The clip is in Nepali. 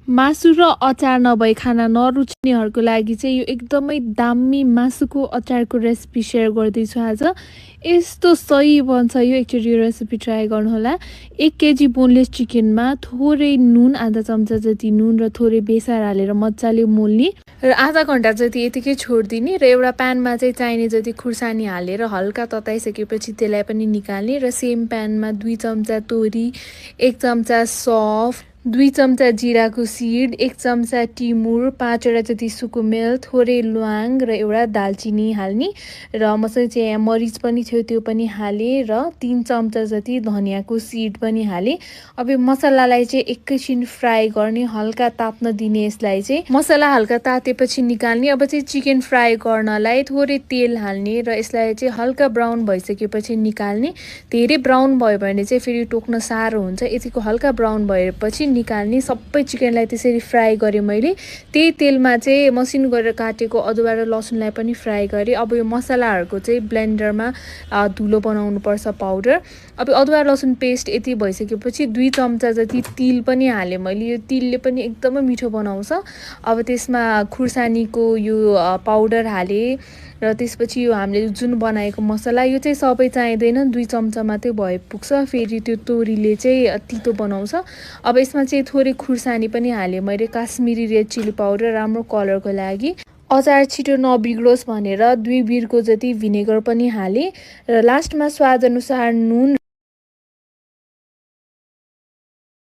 मासु र अचार नभई खाना नरुच्नेहरूको लागि चाहिँ यो एकदमै दामी मासुको अचारको रेसिपी सेयर गर्दैछु आज। यस्तो सही बन्छ यो, एकचोटि यो रेसिपी ट्राई गर्नुहोला। 1 केजी बोनलेस चिकनमा थोरै नुन, आधा चम्चा जति नुन र थोरै बेसार हालेर मजाले मोल्ने र आधा घन्टा जति यतिकै छोडिदिने र एउटा प्यानमा चाहिँ चाहिने जति खुर्सानी हालेर हल्का तताइसकेपछि त्यसलाई पनि निकाल्ने र सेम प्यानमा 2 चम्चा तोरी, 1 चम्चा सौफ, 2 चम्चा जिराको सिड, 1 चम्चा टिमुर, 5 वटा जति सुकुमेल, थोरै ल्वाङ र एउटा दालचिनी हाल्ने र मसँग चाहिँ यहाँ मरिच पनि थियो त्यो पनि हाले र 3 चम्चा जति धनियाको सिड पनि हाले। अब यो मसलालाई चाहिँ एकैछिन फ्राई गर्ने, हल्का ताप्न दिने यसलाई चाहिँ। मसला हल्का तातेपछि निकाल्ने। अब चाहिँ चिकन फ्राई गर्नलाई थोरै तेल हाल्ने र यसलाई चाहिँ हल्का ब्राउन भइसकेपछि निकाल्ने। धेरै ब्राउन भयो भने चाहिँ फेरि टोक्न साह्रो हुन्छ। यतिको हल्का ब्राउन भएपछि निकाल्ने। सबै चिकनलाई त्यसरी फ्राई गरेँ मैले। त्यही तेलमा चाहिँ मसिनो गरेर काटेको अदुवा र लसुनलाई पनि फ्राई गरेँ। अब यो मसलाहरूको चाहिँ ब्लेन्डरमा धुलो बनाउनुपर्छ पाउडर। अब अदुवा लसुन पेस्ट यति भइसकेपछि 2 चम्चा जति तिल पनि हालेँ मैले। यो तिलले पनि एकदमै मिठो बनाउँछ। अब त्यसमा खुर्सानीको यो पाउडर हालेँ र त्यसपछि यो हामीले जुन बनाएको मसला, यो चाहिँ सबै चाहिँदैन, 2 चम्चा मात्रै भए पुग्छ। फेरि त्यो तोरीले चाहिँ तितो बनाउँछ। अब यसमा चाहिँ थोरै खुर्सानी पनि हालेँ मैले, काश्मिरी रेड चिली पाउडर राम्रो कलरको लागि। अचार छिटो नबिग्रोस् भनेर 2 बिर्को जति भिनेगर पनि हालेँ र लास्टमा स्वादअनुसार नुन